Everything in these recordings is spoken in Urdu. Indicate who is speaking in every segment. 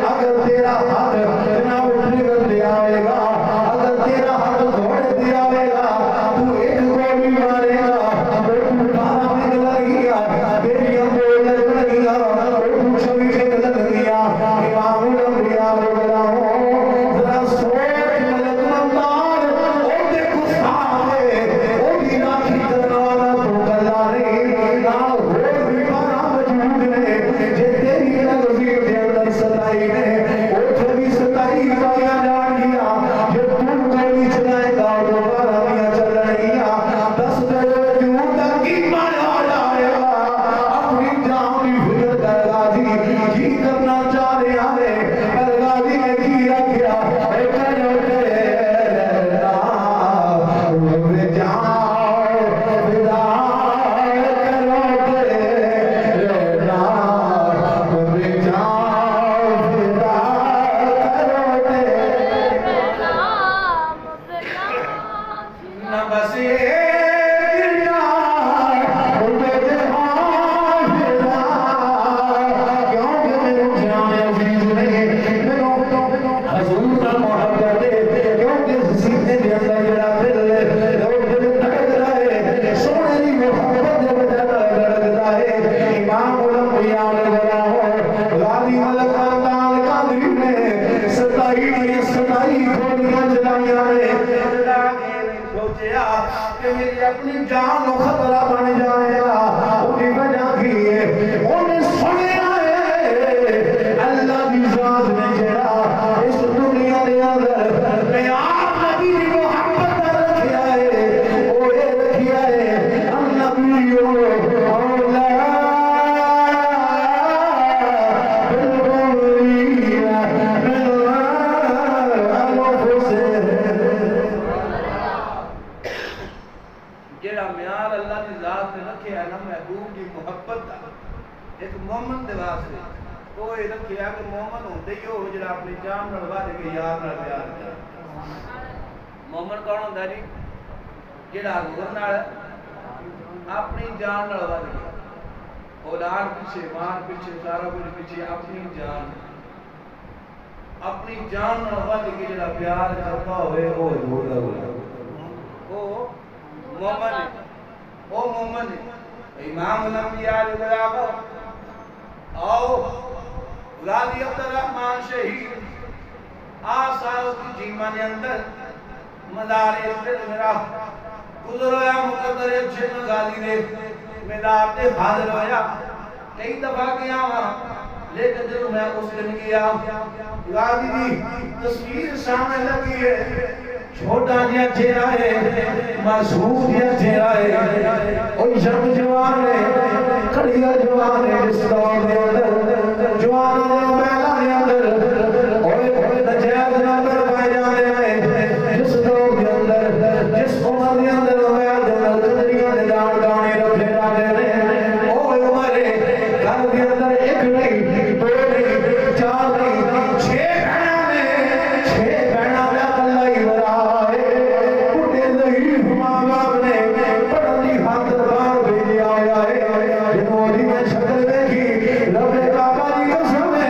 Speaker 1: اگر تیرا ہاتھ نہ اٹھنے کر دے آئے گا، اگر تیرا ہاتھ گھوڑے دے آئے گا، تو ایک گولی مارے گا، وہ تو کھانا میں لگ گیا، تیریاں بول لگ گیا، وہ تو چھوی سے لگ گیا۔ امام الانبیاء بلاؤ ذرا سوچ ملک مندار او دے گستاخے او دی راکھی کرنا تو گلا نہیں نہ ہو بھی بارا وجود نے جے تیری لغزی دے اندر ستائی نے او تھوڑی ستائی پایا جان گیا جے تم گولی چلائے گا تو بارا میاں چل رہیا دس دے وجود کی مانا جائے گا اپنی جان کی فکر کر غازی کی کرنا چاہ رہے ہیں پر غازی نے کی رکھیا اے کرو تیرا وہ جاؤ فدا کرو تیرا وہ جاؤ فدا کرو تیرا نہ بس میری اپنی جان و خطرہ بن جائے گا انہیں وجہ کی ہے انہیں سنے آئے اللہ کی ذات نے جڑا اس دنیا دے اندر میں آپ نبی کی محبت رکھیا ہے وہ یہ رکھیا ہے النبی اولا بالقولین من انفسہم جیڑا میار اللہ کی ذات نے رکھے ہے نا محبوب کی محبت دا ایک مومن دے واسطے وہ یہ رکھے ہے کہ مومن ہوندے ہی ہو جڑا اپنی جان نڑوا دے کے یار نہ پیار کرے۔ مومن کون ہوندا جی؟ جڑا حضور نال اپنی جان نڑوا دے اولاد پیچھے مال پیچھے سارا کچھ پیچھے اپنی جان نڑوا دے کے جڑا پیار کرتا ہوئے وہ حضور دا وہ مومن ہے، وہ مومن ہے۔ امام الانبیاء علیہ السلام آؤ غازی عبد الرحمن شہید آسائو کی جیمہ نے اندر مدار دل میرا گزر ہویا مقدر جن غازی نے مدار دے حاضر ہویا کئی دفعہ گیا وہاں لیکن جب میں اس دن گیا غازی دی تصویر سامنے لگی ہے چھوٹا جیا چہرہ ہے معصوم جیا چہرہ ہے اوہ شب جوان ہے کھڑیا جوان ہے جس دور دے اندر جوان دے پہلا دے اندر اوہ نجیز نظر پائے جانے ہیں جس دور دے اندر جس عمر دے اندر قدریاں دے دان دانے رکھے جانے ہیں اوہ عمر ہے گھر دے اندر ایک نہیں دو نہیں چار نہیں چھ بہنہ میں اللہ ہی ورا میں شکل دیکھی رب کعبہ دی قسم ہے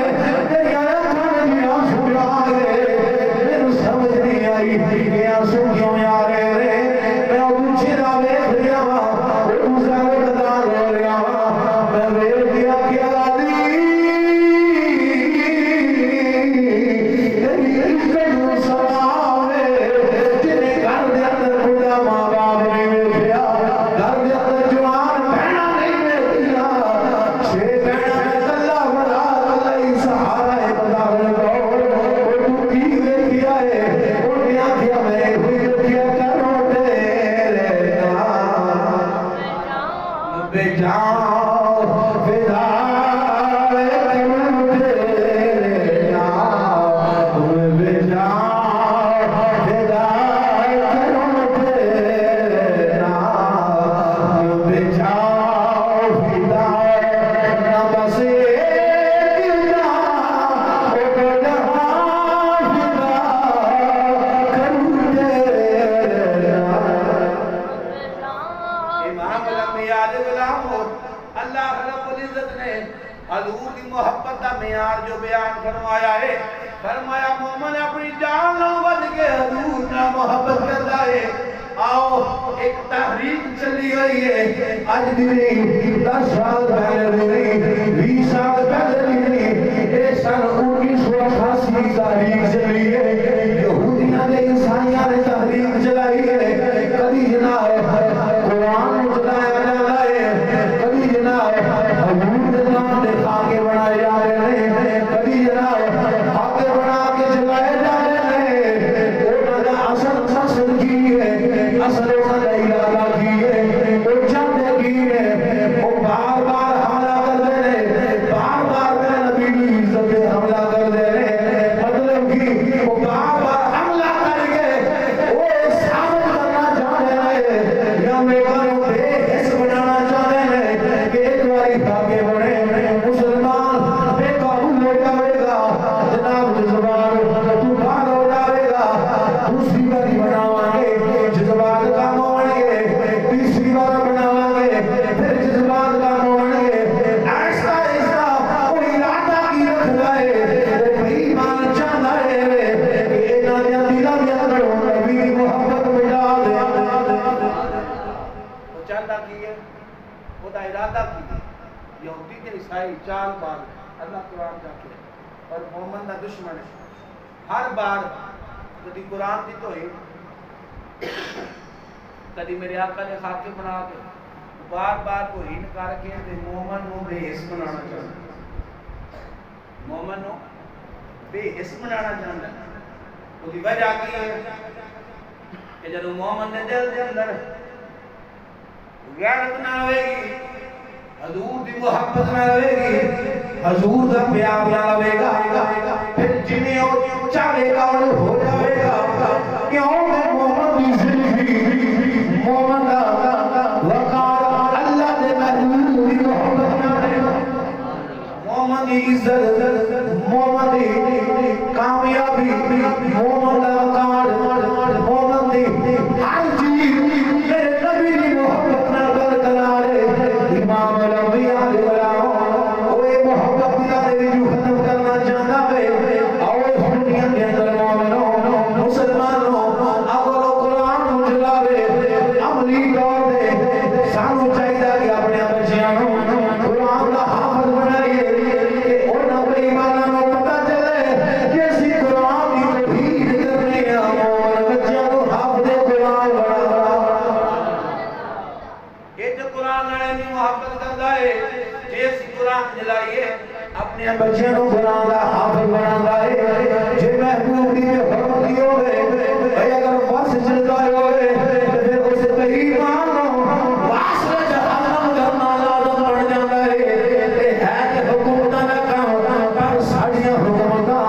Speaker 2: بیان فرمایا ہے، فرمایا مومن اپنی جان نہ ود کے حضور نہ محبت کرتا ہے۔ آؤ ایک تحریک چلی گئی ہے،
Speaker 1: آج بھی نہیں، 10 سال پہلے بھی نہیں، 20 سال پہلے بھی نہیں، یہ سن 1988 تحریک چلی ہے، یہودیاں نے عیسائیاں نے تحریک چلائی ہے، کبھی جناب قرآن چلایا جا ہے، کبھی جناب حضور کے نام دے خاکے بنائے جا رہے ہیں، کبھی جناب خاکے بنا کے چلائے جا رہے ہیں، انہوں نے اصل مقصد کی ہے، اصل انہوں نے ارادہ کی ہے، وہ چاہتے کی ہے، وہ بار بار حملہ کر دے رہے، بار بار میں نبی کی عزت پہ حملہ کر دے رہے، مطلب کی وہ بار بار حملہ کر کے وہ ثابت کرنا چاہ رہے ہیں یا میرے بے حس بنانا چاہ رہے ہیں کہ ایک باری خاکے بنے مسلمان بے قابو ہو جائے گا، جناب جذبات تو باہر ہو جائے گا، دوسری باری بناوائیں گے جذبات کا موڑیں گے، تیسری بار بناوائیں گے پھر جذبات کا موڑیں گے، ایسا ایسا وہ ارادہ کی رکھ گئے، وہ بھئی مان چاہتا ہے کہ اینا دیا دلہ دیا کرو نبی محبت مجھا دے۔
Speaker 2: وہ چاہتا کی ہے، وہ دا ارادہ کی ہے، یہودی کے عیسائی چار بار اللہ قرآن جاتے ہیں اور مومن دا دشمن ہے، ہر بار کدی قرآن دی تو ہی کدی میرے آقا نے خاکے بنا کے بار بار کو ہین کر کے مومن نو بے حس بنانا چاہتا، مومن نو بے حس بنانا چاہتا، وہ دی وجہ کی ہے کہ جب مومن نے دل دے اندر غیرت نہ ہوئے گی، حضور دی محبت نہ ہوئے گی، حضور دا پیار نہ ہوئے گا، پھر جنہیں وہ چاہے گا وہ ہو جائے گا، کیوں کہ مومن دی زندگی مومن دا وقار اللہ دے محبوب دی محبت نہ ہوئے گا، مومن دی عزت مومن دی کامیابی مومن دا وقار مومن دی ہر چیز میرے نبی دی محبت نہ برقرار ہے۔ امام الانبیاء علیہ السلام وہ محبت دلا دے جو ختم کرنا چاہتا ہے، اور اس دنیا کے اندر مومنوں مسلمانوں اگر قرآن مجلاوے عملی طور دے سانو چاہیے کہ اپنے بچیاں قرآن کا حافظ بنائیے کہ انہوں بے ایمانوں کو پتہ چلے کہ اسی قرآن کی توحید کرنے ہیں، اور بچیاں کو حافظ قرآن بنا یہ جو قرآن لڑے نہیں محبت کرتا ہے، جیسی قرآن جلائیے اپنے
Speaker 1: بچیاں کو قرآن کا حافظ بنا ہے، جے محبوب دی حرمتی ہوئے اے اگر بس چلتا ہوئے تو پھر اسے کہیں مانو واسر جہنم کرنا لازم پڑ جاتا ہے، ہے کہ حکومتہ نہ کام پر ساڑیاں حکومتہ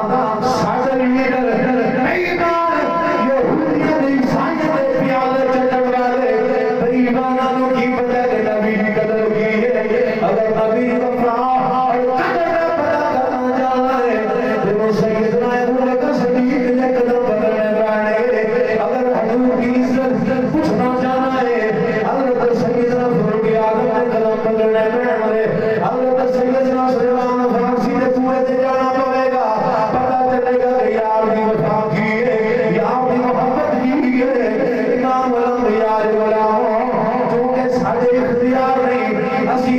Speaker 1: ساڑھ لیڈر ایمان یہودیاں دی عیسائیاں دے پیالے چلن والے ایمانوں کی پتہ کہ نبی کی قدر کی ہے، اگر نبی کا اور قدر کا پتہ کرنا جانا ہے تو سیدنا ابو بکر صدیق نے قدم پکڑنے پڑنے، اگر حضور کی عزت پوچھنا جانا ہے حضرت سیدنا فاروق اعظم نے قدم پکڑنے پڑنے، حضرت سیدنا سلیمان فارسی نے پورے دے جانا پڑے گا، پتہ چلے گا کہ یار کی وفا کی ہے، یار کی محبت کی ہے۔ امام الانبیاء علیہ السلام چونکہ ساڑھے اختیار نہیں اسی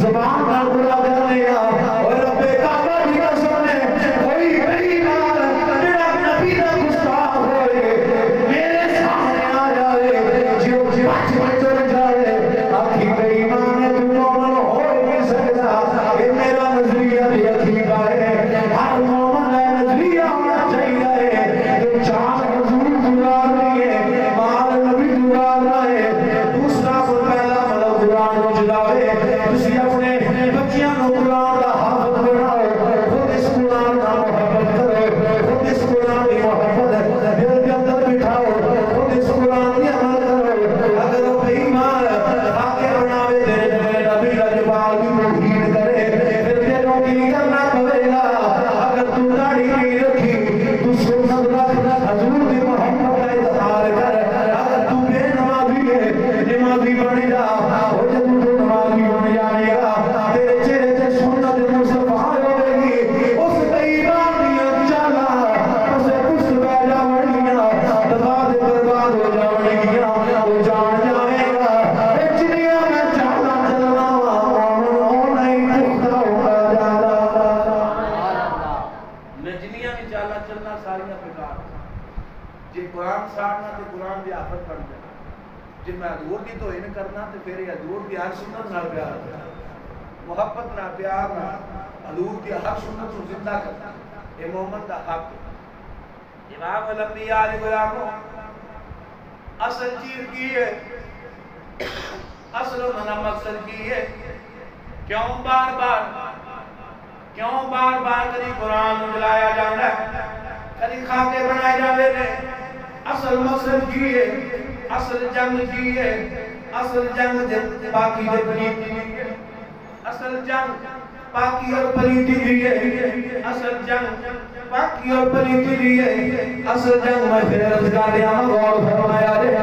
Speaker 1: زبان کا پورا کرنے اور رب کعبہ بھی نہ سنے کوئی بے
Speaker 2: نجنیاں بھی چالا چلنا ساریاں بیکار جی قرآن ساڑنا تو قرآن دی آفت بن جائے جی میں حضور دی توہین کرنا تو پھر حضور دی ہر سنت نال پیار محبت نال پیار نال حضور دی ہر سنت کو زندہ کرنا یہ محمد دا حق امام الانبیاء علیہ غلاموں اصل چیز کی ہے اصل انہوں مقصد کی ہے کیوں بار بار کدی قرآن جلایا جانا ہے کدی خاکے بنائے جانے نے اصل مقصد کی ہے اصل جنگ کی ہے اصل جنگ باقی دے پلیتی اصل جنگ پاکی اور پلیتی بھی ہے اصل جنگ پاکی اور پلیتی بھی ہے اصل جنگ میں پھر رزگاریاں غور فرمایا دے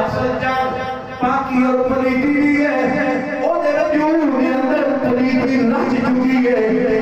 Speaker 2: اصل جنگ پاکی اور پلیتی بھی ہے او دے رجوع دے اندر پلیتی نچ چکی ہے